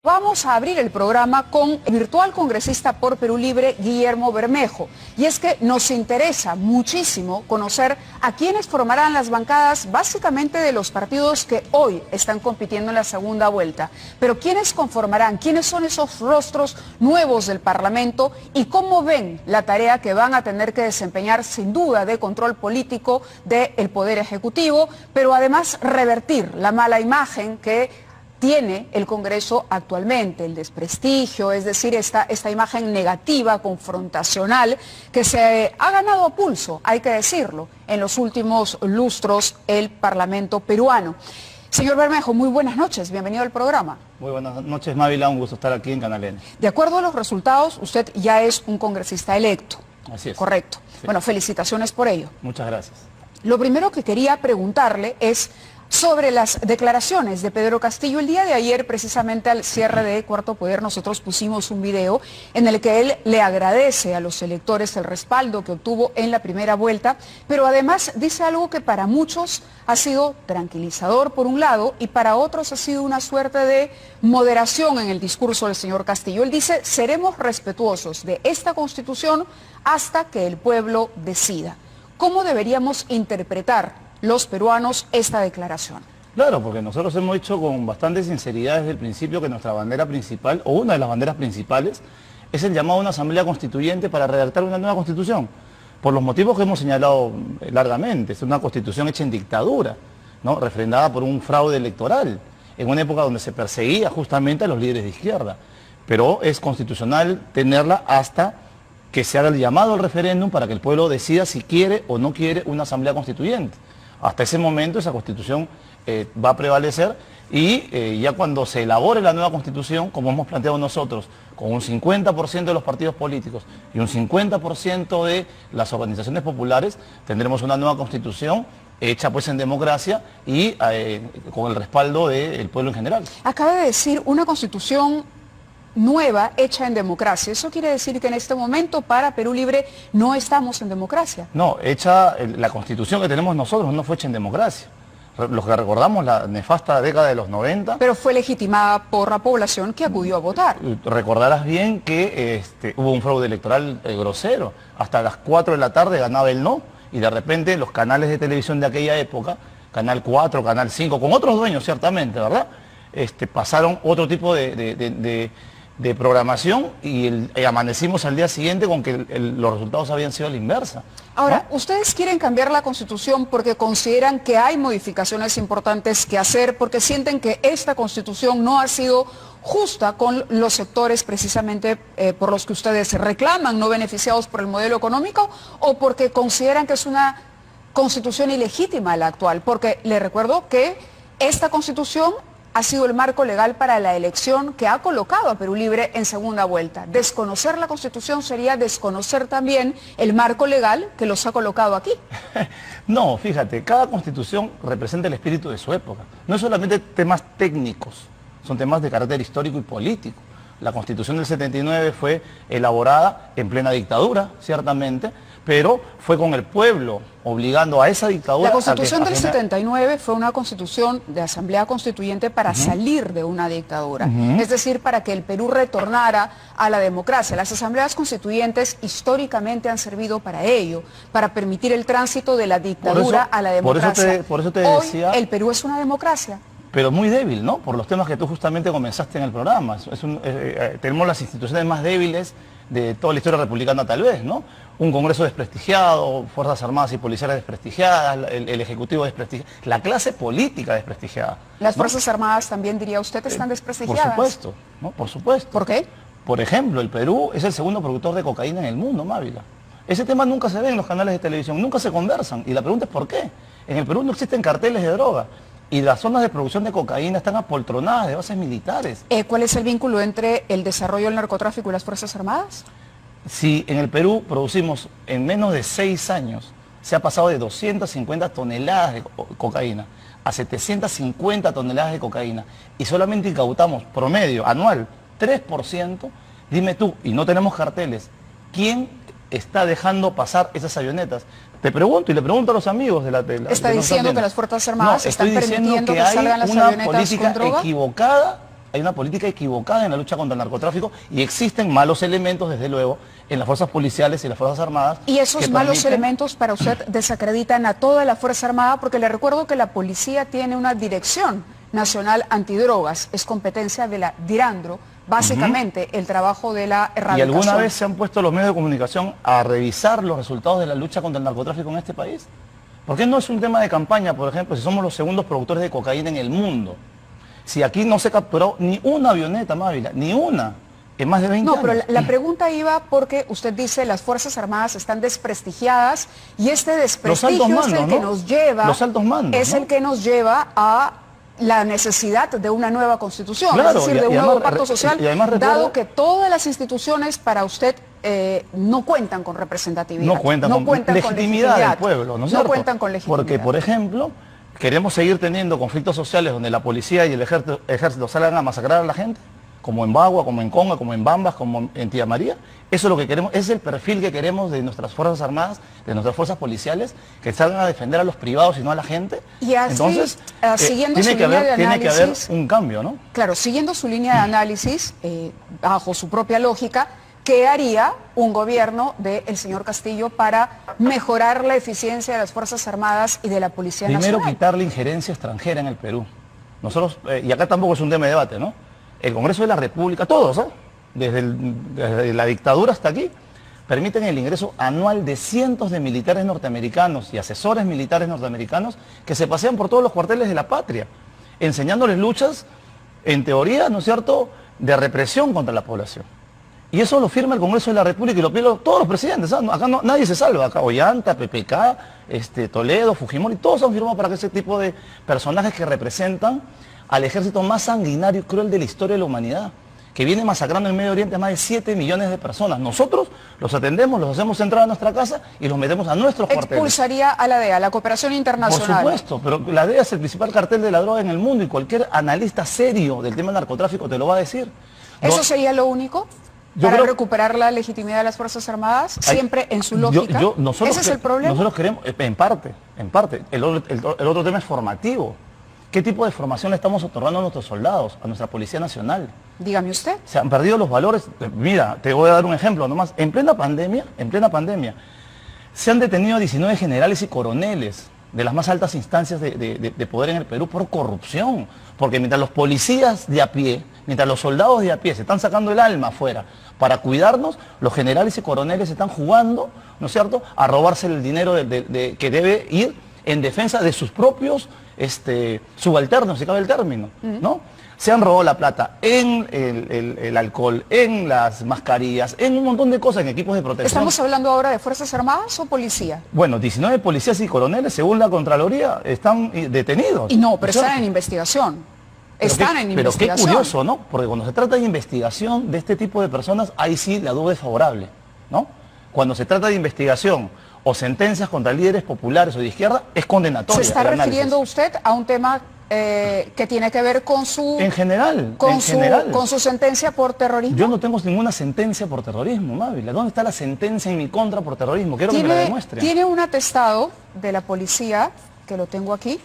Vamos a abrir el programa con el virtual congresista por Perú Libre, Guillermo Bermejo. Y es que nos interesa muchísimo conocer a quienes formarán las bancadas básicamente de los partidos que hoy están compitiendo en la segunda vuelta. Pero ¿quiénes conformarán? ¿Quiénes son esos rostros nuevos del Parlamento? ¿Y cómo ven la tarea que van a tener que desempeñar sin duda de control político del Poder Ejecutivo, pero además revertir la mala imagen que tiene el Congreso actualmente, el desprestigio, es decir, esta imagen negativa, confrontacional, que se ha ganado a pulso, hay que decirlo, en los últimos lustros el Parlamento peruano. Señor Bermejo, muy buenas noches, bienvenido al programa. Muy buenas noches, Mávila, un gusto estar aquí en Canal N. De acuerdo a los resultados, usted ya es un congresista electo. Así es. Correcto. Sí. Bueno, felicitaciones por ello. Muchas gracias. Lo primero que quería preguntarle es sobre las declaraciones de Pedro Castillo. El día de ayer, precisamente al cierre de Cuarto Poder, nosotros pusimos un video en el que él le agradece a los electores el respaldo que obtuvo en la primera vuelta, pero además dice algo que para muchos ha sido tranquilizador por un lado y para otros ha sido una suerte de moderación en el discurso del señor Castillo. Él dice: seremos respetuosos de esta Constitución hasta que el pueblo decida. ¿Cómo deberíamos interpretar los peruanos esta declaración? Claro, porque nosotros hemos dicho con bastante sinceridad desde el principio que nuestra bandera principal, o una de las banderas principales, es el llamado a una asamblea constituyente para redactar una nueva constitución. Por los motivos que hemos señalado largamente, es una constitución hecha en dictadura, ¿no? Refrendada por un fraude electoral, en una época donde se perseguía justamente a los líderes de izquierda. Pero es constitucional tenerla hasta que se haga el llamado al referéndum para que el pueblo decida si quiere o no quiere una asamblea constituyente. Hasta ese momento esa constitución va a prevalecer y ya cuando se elabore la nueva constitución, como hemos planteado nosotros, con un 50% de los partidos políticos y un 50% de las organizaciones populares, tendremos una nueva constitución hecha pues en democracia y con el respaldo del pueblo en general. Acaba de decir una constitución nueva, hecha en democracia. ¿Eso quiere decir que en este momento para Perú Libre no estamos en democracia? No, la constitución que tenemos nosotros no fue hecha en democracia. Los que recordamos la nefasta década de los 90... Pero fue legitimada por la población que acudió a votar. Recordarás bien que hubo un fraude electoral grosero. Hasta las 4 de la tarde ganaba el no, y de repente los canales de televisión de aquella época, Canal 4, Canal 5, con otros dueños ciertamente, ¿verdad? Pasaron otro tipo de programación y amanecimos al día siguiente con que los resultados habían sido a la inversa. Ahora, ¿no? ¿Ustedes quieren cambiar la Constitución porque consideran que hay modificaciones importantes que hacer, porque sienten que esta Constitución no ha sido justa con los sectores precisamente por los que ustedes reclaman, no beneficiados por el modelo económico, o porque consideran que es una Constitución ilegítima la actual? Porque le recuerdo que esta Constitución ha sido el marco legal para la elección que ha colocado a Perú Libre en segunda vuelta. Desconocer la Constitución sería desconocer también el marco legal que los ha colocado aquí. No, fíjate, cada Constitución representa el espíritu de su época. No es solamente temas técnicos, son temas de carácter histórico y político. La Constitución del 79 fue elaborada en plena dictadura, ciertamente, pero fue con el pueblo obligando a esa dictadura. La Constitución del 79 fue una constitución de asamblea constituyente para salir de una dictadura, es decir, para que el Perú retornara a la democracia. Las asambleas constituyentes históricamente han servido para ello, para permitir el tránsito de la dictadura a la democracia. Por eso te decía... Hoy el Perú es una democracia. Pero muy débil, ¿no? Por los temas que tú justamente comenzaste en el programa. Tenemos las instituciones más débiles de toda la historia republicana tal vez, ¿no? Un Congreso desprestigiado, Fuerzas Armadas y Policiales desprestigiadas, el Ejecutivo desprestigiado, la clase política desprestigiada. Las ¿no? Fuerzas Armadas también, diría usted, están desprestigiadas. Por supuesto, ¿no? Por supuesto. ¿Por qué? Por ejemplo, el Perú es el segundo productor de cocaína en el mundo, Mávila. Ese tema nunca se ve en los canales de televisión, nunca se conversan. Y la pregunta es ¿por qué? En el Perú no existen carteles de droga. Y las zonas de producción de cocaína están apoltronadas de bases militares. ¿Cuál es el vínculo entre el desarrollo del narcotráfico y las Fuerzas Armadas? Si en el Perú producimos en menos de 6 años, se ha pasado de 250 toneladas de cocaína a 750 toneladas de cocaína y solamente incautamos promedio anual 3%, dime tú, y no tenemos carteles, ¿quién está dejando pasar esas avionetas? Te pregunto y le pregunto a los amigos de la... ¿Está diciendo que las Fuerzas Armadas están permitiendo que salgan las avionetas con droga? Estoy diciendo que hay una política equivocada hay una política equivocada en la lucha contra el narcotráfico y existen malos elementos, desde luego, en las fuerzas policiales y las fuerzas armadas. Y esos malos elementos para usted desacreditan a toda la Fuerza Armada, porque le recuerdo que la policía tiene una dirección nacional antidrogas, es competencia de la DIRANDRO, básicamente el trabajo de la erradicación. ¿Y alguna vez se han puesto los medios de comunicación a revisar los resultados de la lucha contra el narcotráfico en este país? ¿Por qué no es un tema de campaña, por ejemplo, si somos los segundos productores de cocaína en el mundo? Si aquí no se capturó ni una avioneta, Mávila, ni una, en más de 20 años. No, pero la pregunta iba porque usted dice las Fuerzas Armadas están desprestigiadas y este desprestigio es el que nos lleva, el que nos lleva a la necesidad de una nueva constitución, claro, es decir, de un nuevo pacto social, dado que todas las instituciones para usted no cuentan con representatividad. No cuentan con legitimidad del pueblo, ¿no es cierto? No cuentan con legitimidad. Porque, por ejemplo, queremos seguir teniendo conflictos sociales donde la policía y el ejército salgan a masacrar a la gente, como en Bagua, como en Conga, como en Bambas, como en Tía María. Eso es lo que queremos, es el perfil que queremos de nuestras Fuerzas Armadas, de nuestras fuerzas policiales, que salgan a defender a los privados y no a la gente. Y así, entonces, siguiendo su línea de análisis, tiene que haber un cambio, ¿no? Claro, siguiendo su línea de análisis, bajo su propia lógica, ¿qué haría un gobierno del señor Castillo para mejorar la eficiencia de las Fuerzas Armadas y de la Policía Nacional? Primero, quitar la injerencia extranjera en el Perú. Nosotros, y acá tampoco es un tema de debate, ¿no? El Congreso de la República, todos, ¿eh? Desde la dictadura hasta aquí, permiten el ingreso anual de cientos de militares norteamericanos y asesores militares norteamericanos que se pasean por todos los cuarteles de la patria, enseñándoles luchas, en teoría, ¿no es cierto?, de represión contra la población. Y eso lo firma el Congreso de la República y lo piden todos los presidentes. ¿Sabes? Acá nadie se salva. Acá Ollanta, PPK, Toledo, Fujimori, todos han firmado para que ese tipo de personajes que representan al ejército más sanguinario y cruel de la historia de la humanidad, que viene masacrando en Medio Oriente a más de 7 millones de personas. Nosotros los atendemos, los hacemos entrar a nuestra casa y los metemos a nuestros cuarteles. ¿Expulsaría a la DEA, la cooperación internacional? Por supuesto, pero la DEA es el principal cartel de la droga en el mundo y cualquier analista serio del tema del narcotráfico te lo va a decir. ¿Eso sería lo único? Para recuperar la legitimidad de las Fuerzas Armadas, siempre en su lógica. ¿Ese es el problema? Nosotros queremos, en parte. El otro tema es formativo. ¿Qué tipo de formación le estamos otorgando a nuestros soldados, a nuestra Policía Nacional? Dígame usted. Se han perdido los valores. Mira, te voy a dar un ejemplo nomás. En plena pandemia, se han detenido a 19 generales y coroneles de las más altas instancias de poder en el Perú por corrupción. Porque mientras los policías de a pie, mientras los soldados de a pie se están sacando el alma afuera para cuidarnos, los generales y coroneles están jugando, ¿no es cierto?, a robarse el dinero que debe ir en defensa de sus propios subalternos, si cabe el término, ¿no? Se han robado la plata en el alcohol, en las mascarillas, en un montón de cosas, en equipos de protección. ¿Estamos hablando ahora de Fuerzas Armadas o policía? Bueno, 19 policías y coroneles, según la Contraloría, están detenidos. Y no, pero están en investigación. Pero qué curioso, ¿no? Porque cuando se trata de investigación de este tipo de personas, ahí sí la duda es favorable, ¿no? Cuando se trata de investigación o sentencias contra líderes populares o de izquierda, es condenatoria. ¿Se está refiriendo usted a un tema que tiene que ver con su... En general, con su sentencia por terrorismo? Yo no tengo ninguna sentencia por terrorismo, Mávila. ¿Dónde está la sentencia en mi contra por terrorismo? Quiero que me la demuestre. Tiene un atestado de la policía, que lo tengo aquí,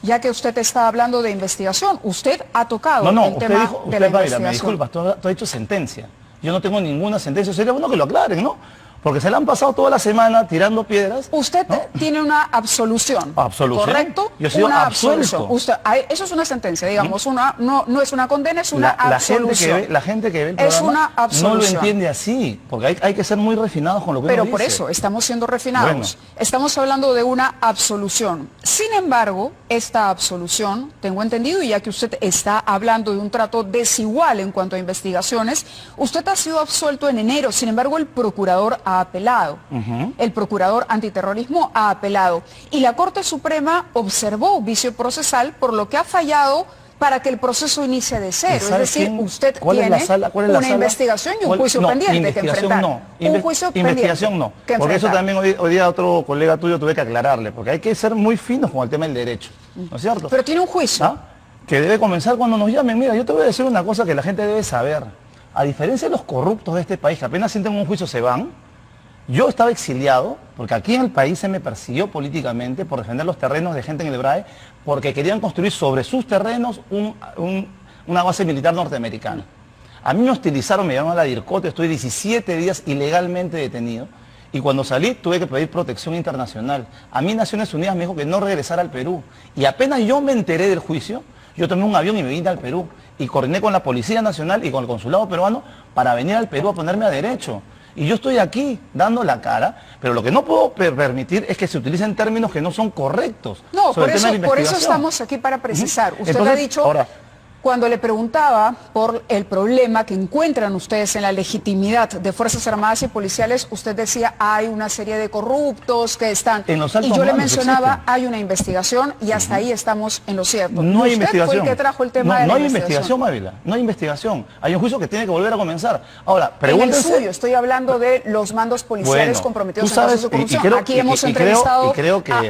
ya que usted está hablando de investigación. Usted ha tocado el tema de la investigación. Me disculpas, tú has dicho sentencia. Yo no tengo ninguna sentencia. Sería bueno que lo aclaren, ¿no? Porque se la han pasado toda la semana tirando piedras. Usted tiene una absolución. ¿Absolución? ¿Correcto? Yo he sido absuelto. Eso es una sentencia, digamos. No es una condena, es una absolución. La gente que ve el programa no lo entiende así, porque hay que ser muy refinados con lo que uno dice. Pero por eso, estamos siendo refinados. Bueno. Estamos hablando de una absolución. Sin embargo, esta absolución, tengo entendido, y ya que usted está hablando de un trato desigual en cuanto a investigaciones, usted ha sido absuelto en enero. Sin embargo, el procurador ha apelado. El procurador antiterrorismo ha apelado. Y la Corte Suprema observó vicio procesal, por lo que ha fallado para que el proceso inicie de cero. Es decir, usted tiene una investigación y un juicio pendiente que enfrentar. Investigación no. Porque eso también hoy día otro colega tuyo tuve que aclararle, porque hay que ser muy finos con el tema del derecho. ¿No es cierto? Pero tiene un juicio. Que debe comenzar cuando nos llamen. Mira, yo te voy a decir una cosa que la gente debe saber. A diferencia de los corruptos de este país, que apenas sienten un juicio se van. Yo estaba exiliado, porque aquí en el país se me persiguió políticamente por defender los terrenos de gente en el EBRAE, porque querían construir sobre sus terrenos un una base militar norteamericana. A mí me hostilizaron, me llamaron a la DIRCOT, estoy 17 días ilegalmente detenido. Y cuando salí tuve que pedir protección internacional. A mí Naciones Unidas me dijo que no regresara al Perú. Y apenas yo me enteré del juicio, yo tomé un avión y me vine al Perú. Y coordiné con la Policía Nacional y con el Consulado Peruano para venir al Perú a ponerme a derecho. Y yo estoy aquí dando la cara, pero lo que no puedo permitir es que se utilicen términos que no son correctos. No, por eso estamos aquí para precisar. Usted Entonces, ha dicho... Ahora, cuando le preguntaba por el problema que encuentran ustedes en la legitimidad de Fuerzas Armadas y policiales, usted decía hay una serie de corruptos que están... En los altos y yo le mandos mencionaba, existen. hay una investigación y hasta ahí estamos en lo cierto. No hay usted investigación. fue el que trajo el tema de la no hay investigación, Mávila. No hay investigación. Hay un juicio que tiene que volver a comenzar. Ahora, pregúntense... En el suyo, estoy hablando de los mandos policiales comprometidos en casos de corrupción. Aquí hemos entrevistado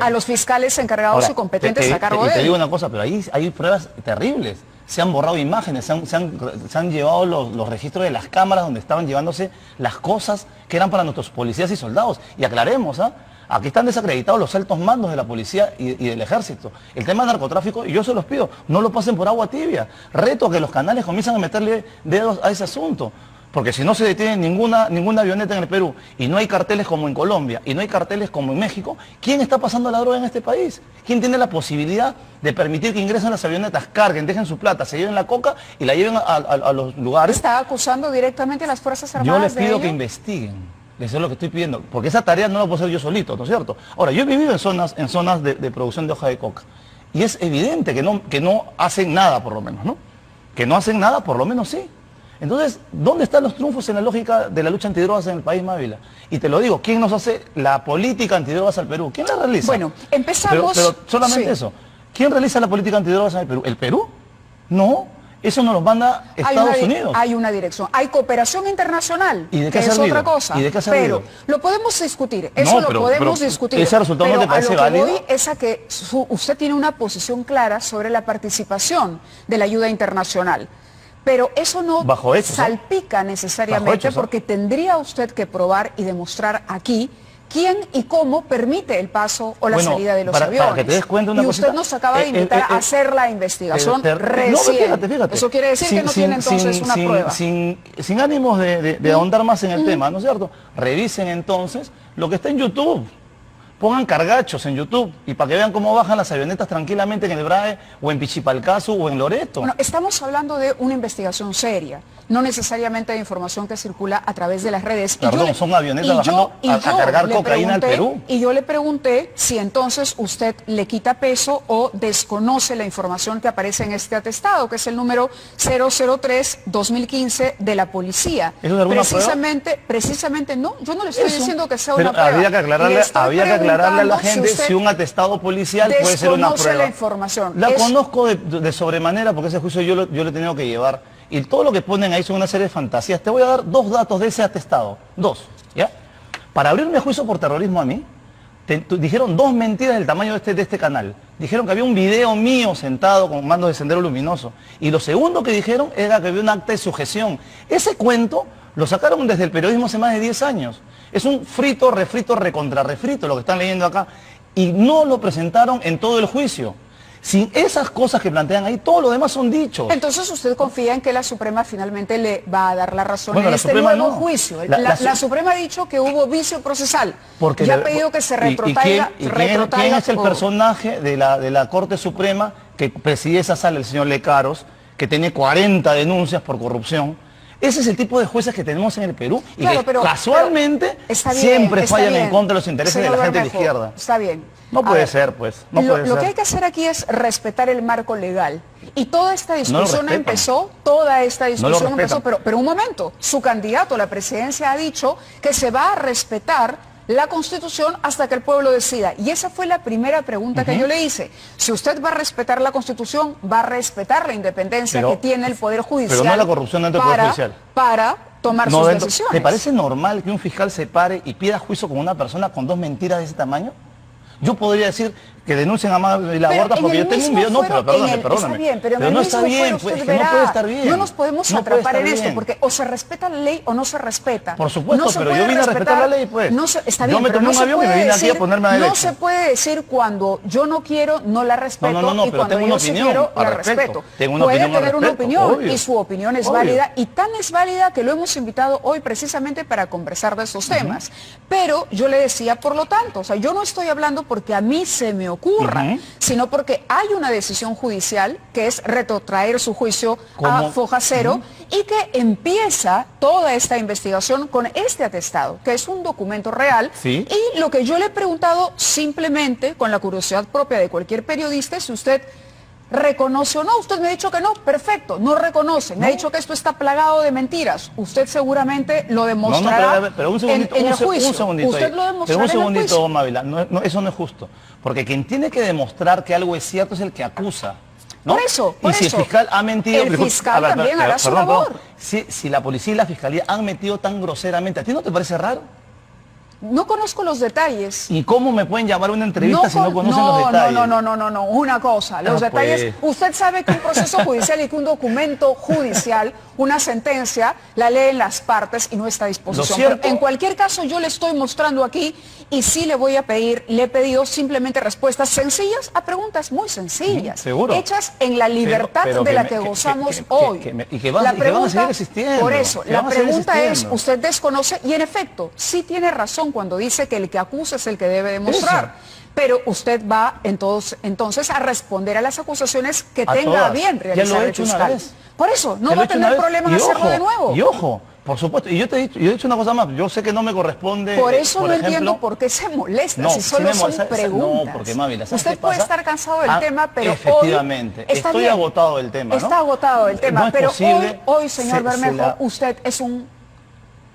a los fiscales encargados y competentes a cargo de él. Te digo una cosa, pero ahí hay pruebas terribles. Se han borrado imágenes, se han llevado los registros de las cámaras donde estaban llevándose las cosas que eran para nuestros policías y soldados. Y aclaremos, aquí están desacreditados los altos mandos de la policía y del ejército. El tema del narcotráfico, y yo se los pido, no lo pasen por agua tibia. Reto a que los canales comiencen a meterle dedos a ese asunto. Porque si no se detiene ninguna avioneta en el Perú y no hay carteles como en Colombia y no hay carteles como en México, ¿quién está pasando la droga en este país? ¿Quién tiene la posibilidad de permitir que ingresen las avionetas, carguen, dejen su plata, se lleven la coca y la lleven a los lugares? ¿Está acusando directamente a las Fuerzas Armadas? Yo les pido que investiguen. Eso es lo que estoy pidiendo. Porque esa tarea no la puedo hacer yo solito, ¿no es cierto? Ahora, yo he vivido en zonas de producción de hoja de coca. Y es evidente que no hacen nada, por lo menos, ¿no? Que no hacen nada, por lo menos sí. Entonces, ¿dónde están los triunfos en la lógica de la lucha antidrogas en el país, Mávila? Y te lo digo, ¿quién nos hace la política antidrogas al Perú? ¿Quién la realiza? Bueno, empezamos... Pero solamente eso. ¿Quién realiza la política antidrogas en el Perú? ¿El Perú? No, eso nos lo manda Estados Unidos. Hay una dirección, hay cooperación internacional, ¿Y de qué que es otra cosa. ¿Y de qué ha servido? Pero lo podemos discutir, eso lo podemos discutir. ¿Ese resultado no te parece válido? A lo que voy es a que usted tiene una posición clara sobre la participación de la ayuda internacional. Pero eso no salpica necesariamente porque tendría usted que probar y demostrar aquí quién y cómo permite el paso o la salida de los aviones. Para que te des cuenta una usted nos acaba de invitar a hacer la investigación recién. No, fíjate. Eso quiere decir que no tiene entonces una prueba. Sin ánimos de ahondar más en el tema, ¿no es cierto? Revisen entonces lo que está en YouTube. Pongan cargachos en YouTube y para que vean cómo bajan las avionetas tranquilamente en el BRAE o en Pichipalcazu o en Loreto. Bueno, estamos hablando de una investigación seria, no necesariamente de información que circula a través de las redes. Perdón, son avionetas bajando a cargar cocaína al Perú. Y yo le pregunté si entonces usted le quita peso o desconoce la información que aparece en este atestado, que es el número 003-2015 de la policía. ¿Eso es alguna precisamente no, yo no le estoy diciendo que sea una prueba. Había que aclararle a la gente si un atestado policial puede ser una prueba. La información. La conozco de sobremanera porque ese juicio yo lo he tenido que llevar. Y todo lo que ponen ahí son una serie de fantasías. Te voy a dar 2 datos de ese atestado. 2, ¿ya? Para abrirme juicio por terrorismo a mí, dijeron 2 mentiras del tamaño de este canal. Dijeron que había un video mío sentado con mandos de Sendero Luminoso. Y lo segundo que dijeron era que había un acta de sujeción. Ese cuento lo sacaron desde el periodismo hace más de 10 años. Es un frito, refrito, recontrarrefrito lo que están leyendo acá. Y no lo presentaron en todo el juicio. Sin esas cosas que plantean ahí, todo lo demás son dichos. Entonces usted confía en que la Suprema finalmente le va a dar la razón en este nuevo juicio. La Suprema ha dicho que hubo vicio procesal. Porque ya ha pedido que se retrotraiga. ¿Quién es el personaje de la Corte Suprema que preside esa sala? El señor Lecaros, que tiene 40 denuncias por corrupción. Ese es el tipo de jueces que tenemos en el Perú y que casualmente siempre fallan en contra de los intereses de la gente de la izquierda. Está bien. No puede ser, pues. Lo que hay que hacer aquí es respetar el marco legal. Y toda esta discusión empezó, pero un momento, su candidato a la presidencia ha dicho que se va a respetar la Constitución hasta que el pueblo decida. Y esa fue la primera pregunta que yo le hice. Si usted va a respetar la Constitución, va a respetar la independencia que tiene el Poder Judicial. Pero no la corrupción dentro del Poder Judicial. Para tomar sus decisiones. ¿Te parece normal que un fiscal se pare y pida juicio con una persona con 2 mentiras de ese tamaño? Yo podría decir que denuncien a Mávila Pero Borda en porque el yo tengo un mismo video, no, fuero, pero perdóname, está bien, pero en el no mismo está bien, fuero pues, usted es que no verá, puede estar bien. no nos podemos No puede atrapar en estar esto, bien. porque o se respeta la ley o no se respeta. Por supuesto, No se pero puede yo vine a respetar la ley, pues. No se, está Yo bien, me pero tomé no un se avión y me puede vine aquí a decir, ponerme a no derecho. se puede decir cuando yo no quiero, no la respeto, No, y pero cuando tengo yo una sí opinión quiero, al la respecto. respeto. Tengo una Puede opinión al tener una respecto, opinión obvio. y su opinión es Obvio. válida, y tan es válida que lo hemos invitado hoy precisamente para conversar de estos temas. Pero yo le decía, por lo tanto, o sea, yo no estoy hablando porque a mí se me ocurra, sino porque hay una decisión judicial que es retrotraer su juicio a Foja Cero y que empieza toda esta investigación con este atestado, que es un documento real. Sí. Y lo que yo le he preguntado simplemente, con la curiosidad propia de cualquier periodista, es si usted reconoce o no. Usted me ha dicho que no, perfecto, no reconoce. Me ha dicho que esto está plagado de mentiras. Usted seguramente lo demostrará pero un segundito, en el juicio. un segundito Usted ahí. lo demostrará Pero un en el segundito, juicio. Mávila, eso no es justo. Porque quien tiene que demostrar que algo es cierto es el que acusa, ¿no? Por eso, y si el fiscal ha mentido... el fiscal también hará su labor. Si la policía y la fiscalía han mentido tan groseramente, ¿a ti no te parece raro? No conozco los detalles. ¿Y cómo me pueden llamar a una entrevista si no conocen los detalles? No, una cosa, los detalles, usted sabe que un proceso judicial y que un documento judicial, una sentencia, la leen las partes y no está a disposición. Pero en cualquier caso, yo le estoy mostrando aquí y sí le voy a pedir, le he pedido simplemente respuestas sencillas a preguntas muy sencillas, seguro, hechas en la libertad de la que gozamos hoy. Y que van a seguir existiendo. Por eso, la pregunta es, usted desconoce, y en efecto, sí tiene razón cuando dice que el que acusa es el que debe demostrar. Eso. Pero usted va entonces a responder a las acusaciones que tenga a bien realizar el fiscal. Por eso, no va a tener problema en hacerlo de nuevo. Y ojo, por supuesto, y yo he dicho una cosa más, yo sé que no me corresponde... Por eso no entiendo por qué se molesta, si solo son preguntas. No, porque Mávila, usted puede estar cansado del tema, pero efectivamente, hoy... estoy agotado del tema, ¿no? Está agotado del tema, pero hoy, señor Bermejo, usted es un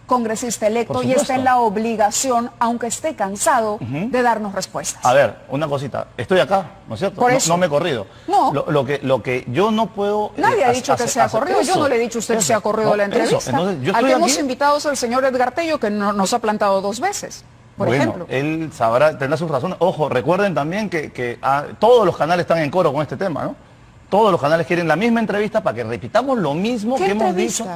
congresista electo y está en la obligación, aunque esté cansado, de darnos respuestas. A ver, una cosita, estoy acá, ¿no es cierto? Por eso. No me he corrido. No. Lo que yo no puedo... Nadie ha dicho que se ha corrido, yo no le he dicho a usted que se ha corrido la entrevista. Entonces, yo al que hemos aquí... invitado es al señor Edgar Tello, que nos ha plantado 2 veces, por ejemplo. Él sabrá, tendrá sus razones. Ojo, recuerden también que todos los canales están en coro con este tema, ¿no? Todos los canales quieren la misma entrevista para que repitamos lo mismo que hemos dicho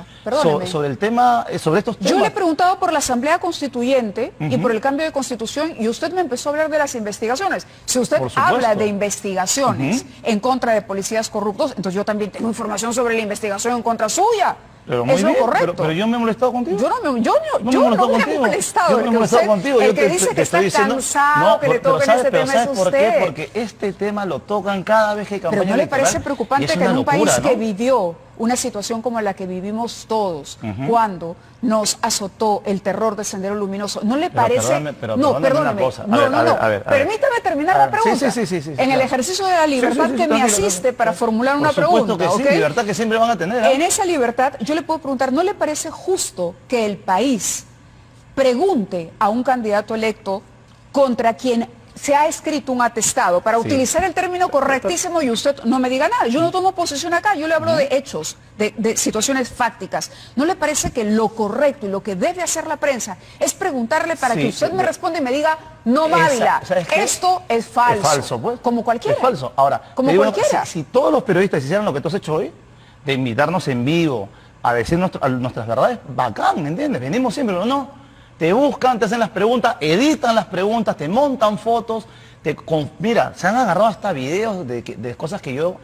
sobre el tema, sobre estos temas. Yo le he preguntado por la Asamblea Constituyente y por el cambio de Constitución, y usted me empezó a hablar de las investigaciones. Si usted habla de investigaciones en contra de policías corruptos, entonces yo también tengo información sobre la investigación en contra suya. Pero muy bien, correcto. Pero yo me he molestado contigo. Yo no me he molestado. Yo me he molestado contigo. El que dice que está cansado, que le toquen este tema es usted. ¿Por qué? Porque este tema lo tocan cada vez que hay campaña electoral. Pero ¿no le parece preocupante que en un país que vivió una situación como la que vivimos todos, cuando nos azotó el terror de Sendero Luminoso, ¿no le parece? Perdóneme. Permítame terminar la pregunta. Sí, en el ejercicio de la libertad que me asiste para formular una pregunta. Por supuesto que sí, libertad que siempre van a tener. En esa libertad, yo le puedo preguntar, ¿no le parece justo que el país pregunte a un candidato electo contra quien se ha escrito un atestado, para utilizar el término correctísimo, y usted no me diga nada? Yo no tomo posición acá, yo le hablo de hechos, de situaciones fácticas. ¿No le parece que lo correcto y lo que debe hacer la prensa es preguntarle para que usted me responda y me diga, no, Mávila, esto es falso? Es falso, pues. Como cualquiera. Es falso. Ahora, como cualquiera. Si todos los periodistas hicieran lo que tú has hecho hoy, de invitarnos en vivo, a decir nuestras verdades, bacán, ¿me entiendes? Venimos siempre, ¿o no? Te buscan, te hacen las preguntas, editan las preguntas, te montan fotos, mira, se han agarrado hasta videos de cosas que yo,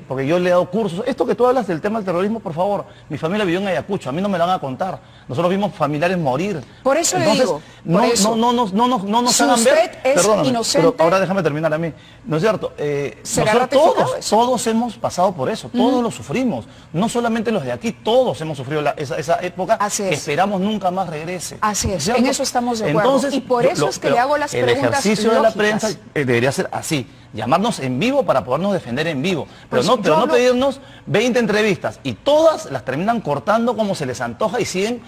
porque yo le he dado cursos. Esto que tú hablas del tema del terrorismo, por favor, mi familia vivió en Ayacucho, a mí no me lo van a contar. Nosotros vimos familiares morir. Por eso le digo, no nos hagan ver. Es inocente. Pero ahora déjame terminar a mí. ¿No es cierto? Todos hemos pasado por eso, todos lo sufrimos. No solamente los de aquí, todos hemos sufrido esa época que esperamos nunca más regrese. Así es, en eso estamos de acuerdo. Entonces, y por eso es que le hago las preguntas lógicas. El ejercicio de la prensa debería ser así. Llamarnos en vivo para podernos defender en vivo. Pero no pedirnos 20 entrevistas y todas las terminan cortando como se les antoja y siguen...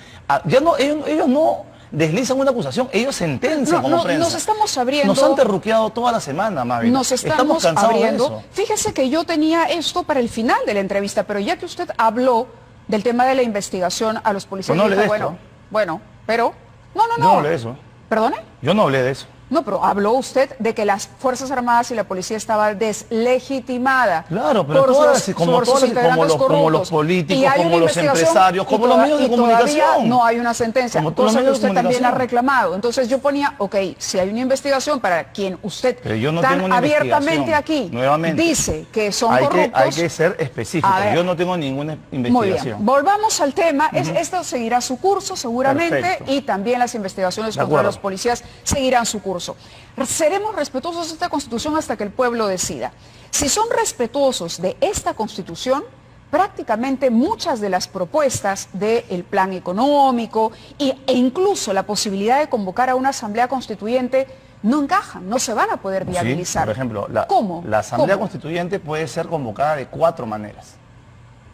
ellos no deslizan una acusación, ellos sentencian como prensa. Nos estamos abriendo... Nos han terruqueado toda la semana, Mávila. Nos estamos abriendo. Fíjese que yo tenía esto para el final de la entrevista, pero ya que usted habló del tema de la investigación a los policías... Yo no hablé de bueno, pero... No. Yo no hablé de eso. ¿Perdone? Yo no hablé de eso. No, pero habló usted de que las Fuerzas Armadas y la policía estaban deslegitimadas. Claro, pero por todas, sus- como por sus integrantes los corruptos. políticos, Y hay como una los investigación empresarios, como los medios de y todavía comunicación. no hay una sentencia, Como todos los cosa que medios de usted también ha comunicación. reclamado. Entonces yo ponía, ok, si hay una investigación para quien usted Pero yo no tan tengo una abiertamente investigación. aquí Nuevamente, dice que son hay corruptos. que ser específico. A ver. Yo no tengo ninguna Muy investigación. bien, volvamos al tema. Esto seguirá su curso seguramente. Perfecto. Y también las investigaciones De contra acuerdo. los policías seguirán su curso. Seremos respetuosos de esta Constitución hasta que el pueblo decida. Si son respetuosos de esta Constitución, prácticamente muchas de las propuestas del plan económico e incluso la posibilidad de convocar a una asamblea constituyente no encajan, no se van a poder viabilizar. Sí, por ejemplo, ¿Cómo? la Asamblea ¿Cómo? Constituyente puede ser convocada de 4 maneras,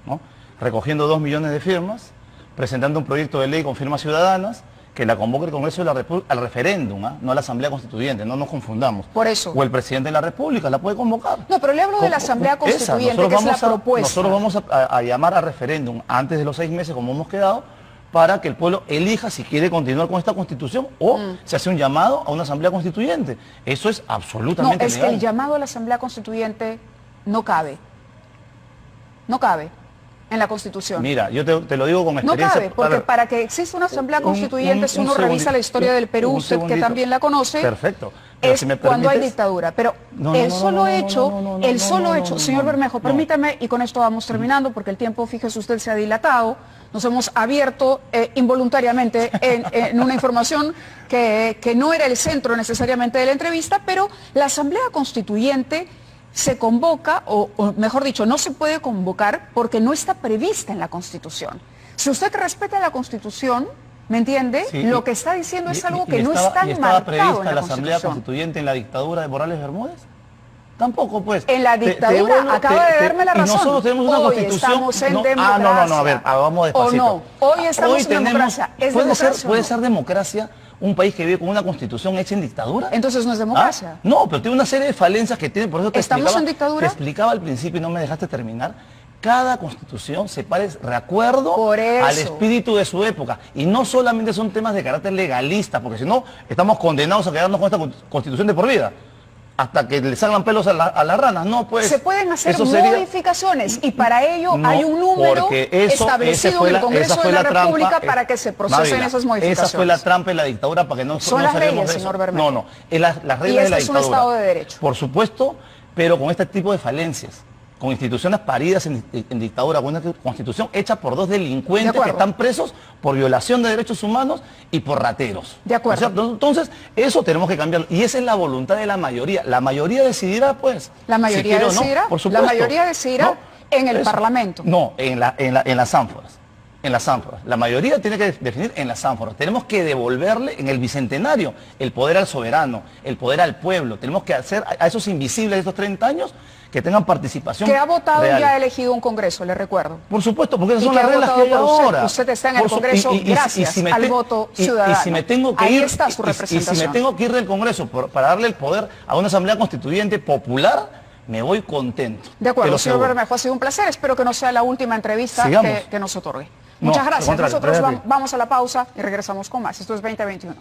¿no? Recogiendo 2 millones de firmas, presentando un proyecto de ley con firmas ciudadanas, que la convoque el Congreso de la República al referéndum, no a la Asamblea Constituyente, no nos confundamos. Por eso. O el presidente de la República la puede convocar. No, pero le hablo de la Asamblea Constituyente, que es la propuesta. Nosotros vamos a llamar a referéndum antes de los 6 meses, como hemos quedado, para que el pueblo elija si quiere continuar con esta Constitución o se hace un llamado a una Asamblea Constituyente. Eso es No, absolutamente es que legal. el llamado a la Asamblea Constituyente no cabe. No cabe en la Constitución. Mira, yo te lo digo con No experiencia. cabe, porque para que exista una Asamblea Constituyente, si uno revisa la historia del Perú, usted que también la conoce, perfecto. Pero es si me cuando hay permites- dictadura. Pero el solo hecho, señor Bermejo, permítame, y con esto vamos terminando, porque el tiempo, fíjese usted, se ha dilatado. Nos hemos abierto involuntariamente en una información que no era el centro necesariamente de la entrevista, pero la Asamblea Constituyente se convoca, o mejor dicho, no se puede convocar porque no está prevista en la Constitución. Si usted respeta la Constitución, ¿me entiende? Sí, Lo que está diciendo es algo que no estaba- está y estaba marcado prevista en la la Asamblea Constitución. Constituyente en la dictadura de Morales Bermúdez? Tampoco, pues. En la dictadura, acaba de darme la razón. Y nosotros tenemos una Hoy Constitución. estamos en no, democracia. no, a ver, vamos despacito. ¿O no? Hoy estamos en democracia. ¿Es ¿Puede democracia ser, o puede no? ser democracia un país que vive con una Constitución hecha en dictadura? Entonces no es democracia. No, pero tiene una serie de falencias que tiene, por eso te ¿Estamos explicaba, en dictadura? te explicaba al principio y no me dejaste terminar. Cada constitución se parece de acuerdo Por eso. al espíritu de su época. Y no solamente son temas de carácter legalista, porque si no, estamos condenados a quedarnos con esta constitución de por vida. Hasta que le salgan pelos a las ranas. No, pues. Se pueden hacer eso sería- modificaciones y para ello No, hay un número porque eso- establecido esa fue en el esa Congreso fue de la trampa, República para que se procesen Mávila, esas modificaciones. Esa fue la trampa en la dictadura para que no Son no las salgamos leyes, de eso. señor Bermejo. No, es las reglas Y de este la es un dictadura. Estado de Derecho. Por supuesto, pero con este tipo de falencias. Con instituciones paridas en dictadura, con una constitución hecha por 2 delincuentes De acuerdo. que están presos por violación de derechos humanos y por rateros. De acuerdo. ¿No es cierto? Entonces, eso tenemos que cambiarlo. Y esa es la voluntad de la mayoría. La mayoría decidirá, pues. La mayoría si quiere o no, decidirá, por supuesto. la mayoría decidirá en el Parlamento. No, en las ánforas. En las ánforas. La mayoría tiene que definir en las ánforas. Tenemos que devolverle en el bicentenario el poder al soberano, el poder al pueblo. Tenemos que hacer a esos invisibles de estos 30 años que tengan participación Que ha votado real. y ha elegido un Congreso, le recuerdo. Por supuesto, porque esas Y son que las ha reglas que votado hay por usted. ahora. Usted está en el Por su- Congreso gracias si me al te- voto y ciudadano. si me tengo que Ahí ir, está su y si representación. me tengo que ir del Congreso para darle el poder a una asamblea constituyente popular, me voy contento. De te acuerdo, lo señor aseguro. Bermejo, ha sido un placer. Espero que no sea la última entrevista Sigamos. que nos otorgue. No, Muchas al gracias. contrario, Nosotros gracias a ti. vamos a la pausa y regresamos con más. Esto es 2021.